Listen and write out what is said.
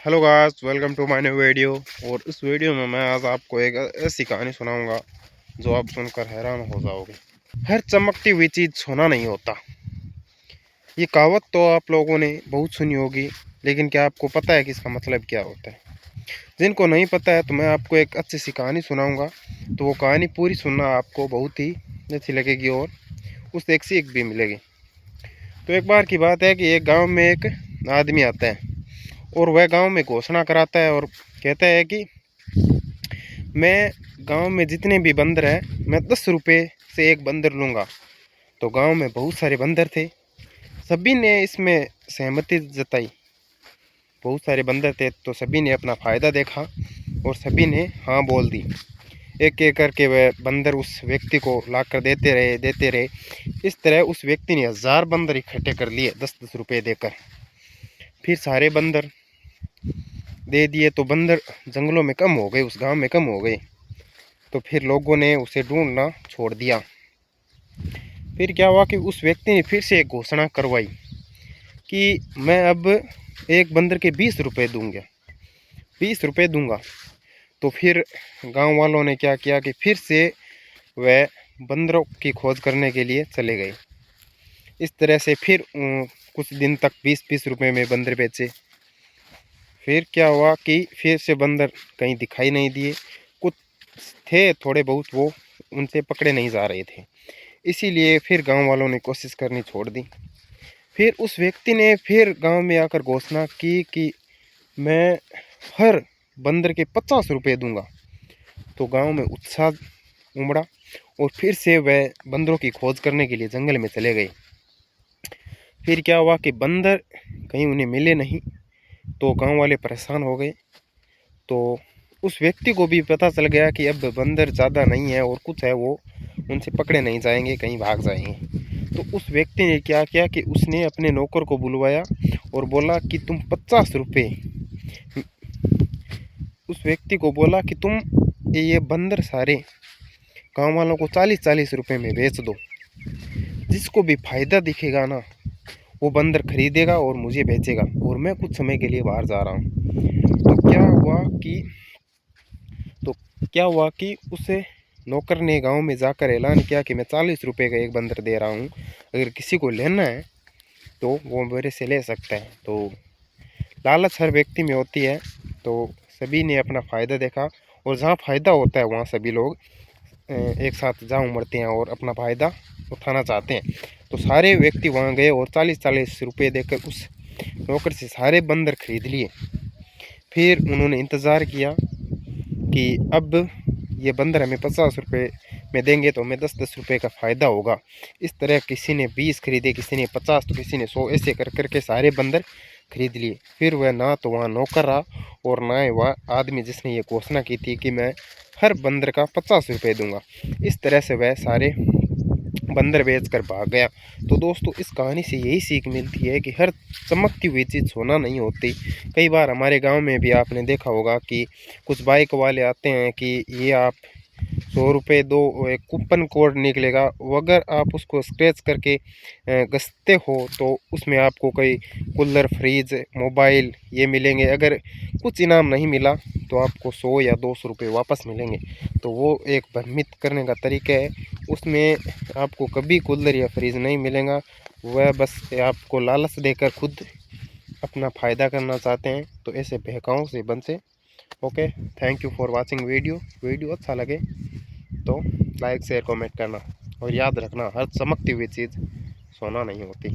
Hello guys, welcome to my new video. और इस video में मैं आज आपको एक ऐसी कहानी सुनाऊंगा जो आप सुनकर हैरान हो जाओगे। हर चमकती हुई चीज़ सोना नहीं होता। ये कहावत तो आप लोगों ने बहुत सुनी होगी, लेकिन क्या आपको पता है कि इसका मतलब क्या होता है? जिनको नहीं पता है तो मैं आपको एक अच्छी सी कहानी सुनाऊंगा। तो वो कहानी पूरी सुनना आपको बहुत ही अच्छी लगेगी और उससे एक सीख भी मिलेगी। तो एक बार की बात है कि एक गाँव में एक आदमी आता है और वह गांव में घोषणा कराता है और कहता है कि मैं गांव में जितने भी बंदर हैं मैं 10 रुपये से एक बंदर लूँगा। तो गांव में बहुत सारे बंदर थे, सभी ने इसमें सहमति जताई। बहुत सारे बंदर थे तो सभी ने अपना फ़ायदा देखा और सभी ने हाँ बोल दी। एक एक करके वह बंदर उस व्यक्ति को लाकर देते रहे। इस तरह उस व्यक्ति ने 1000 बंदर इकट्ठे कर लिए 10-10 रुपये देकर। फिर सारे बंदर दे दिए तो बंदर जंगलों में कम हो गए, उस गांव में कम हो गए। तो फिर लोगों ने उसे ढूंढना छोड़ दिया। फिर क्या हुआ कि उस व्यक्ति ने फिर से एक घोषणा करवाई कि मैं अब एक बंदर के 20 रुपये दूंगा, 20 रुपये दूंगा। तो फिर गांव वालों ने क्या किया कि फिर से वह बंदरों की खोज करने के लिए चले गए। इस तरह से फिर कुछ दिन तक 20-20 रुपये में बंदर बेचे। फिर क्या हुआ कि फिर से बंदर कहीं दिखाई नहीं दिए। कुछ थे थोड़े बहुत, वो उनसे पकड़े नहीं जा रहे थे। इसीलिए फिर गांव वालों ने कोशिश करनी छोड़ दी। फिर उस व्यक्ति ने फिर गांव में आकर घोषणा की कि मैं हर बंदर के 50 रुपये दूंगा। तो गांव में उत्साह उमड़ा और फिर से वह बंदरों की खोज करने के लिए जंगल में चले गए। फिर क्या हुआ कि बंदर कहीं उन्हें मिले नहीं तो गांव वाले परेशान हो गए। तो उस व्यक्ति को भी पता चल गया कि अब बंदर ज़्यादा नहीं है और कुछ है वो उनसे पकड़े नहीं जाएंगे, कहीं भाग जाएंगे। तो उस व्यक्ति ने क्या किया कि उसने अपने नौकर को बुलवाया और बोला कि तुम 50 रुपये, उस व्यक्ति को बोला कि तुम ये बंदर सारे गांव वालों को 40-40 रुपये में बेच दो। जिसको भी फायदा दिखेगा ना वो बंदर खरीदेगा और मुझे बेचेगा, और मैं कुछ समय के लिए बाहर जा रहा हूँ। तो क्या हुआ कि उसे नौकर ने गांव में जाकर ऐलान किया कि मैं 40 रुपये का एक बंदर दे रहा हूँ, अगर किसी को लेना है तो वो मेरे से ले सकता है। तो लालच हर व्यक्ति में होती है, तो सभी ने अपना फ़ायदा देखा और जहाँ फ़ायदा होता है वहाँ सभी लोग एक साथ जा उमड़ते हैं और अपना फ़ायदा उठाना चाहते हैं। तो सारे व्यक्ति वहाँ गए और 40-40 रुपये देकर उस नौकर से सारे बंदर खरीद लिए। फिर उन्होंने इंतज़ार किया कि अब ये बंदर हमें 50 रुपये में देंगे तो हमें 10-10 रुपये का फ़ायदा होगा। इस तरह किसी ने 20 खरीदे, किसी ने 50, तो किसी ने 100, ऐसे कर करके सारे बंदर खरीद लिए। फिर वह ना तो वहाँ नौकर रहा और ना ही वह आदमी जिसने ये घोषणा की थी कि मैं हर बंदर का 50 रुपये दूंगा। इस तरह से वह सारे बंदर बेच कर भाग गया। तो दोस्तों, इस कहानी से यही सीख मिलती है कि हर चमकती हुई चीज़ सोना नहीं होती। कई बार हमारे गांव में भी आपने देखा होगा कि कुछ बाइक वाले आते हैं कि ये आप 100 रुपये दो, एक कूपन कोड निकलेगा, वो अगर आप उसको स्क्रैच करके घसते हो तो उसमें आपको कोई कूलर, फ्रिज, मोबाइल ये मिलेंगे। अगर कुछ इनाम नहीं मिला तो आपको 100 या 200 रुपये वापस मिलेंगे। तो वो एक भ्रमित करने का तरीका है। उसमें आपको कभी कूलर या फ्रिज नहीं मिलेगा। वह बस आपको लालच देकर खुद अपना फ़ायदा करना चाहते हैं। तो ऐसे बहकाओं से बचे। Okay, thank you for watching video अच्छा लगे तो लाइक शेयर कमेंट करना, और याद रखना हर चमकती हुई चीज़ सोना नहीं होती।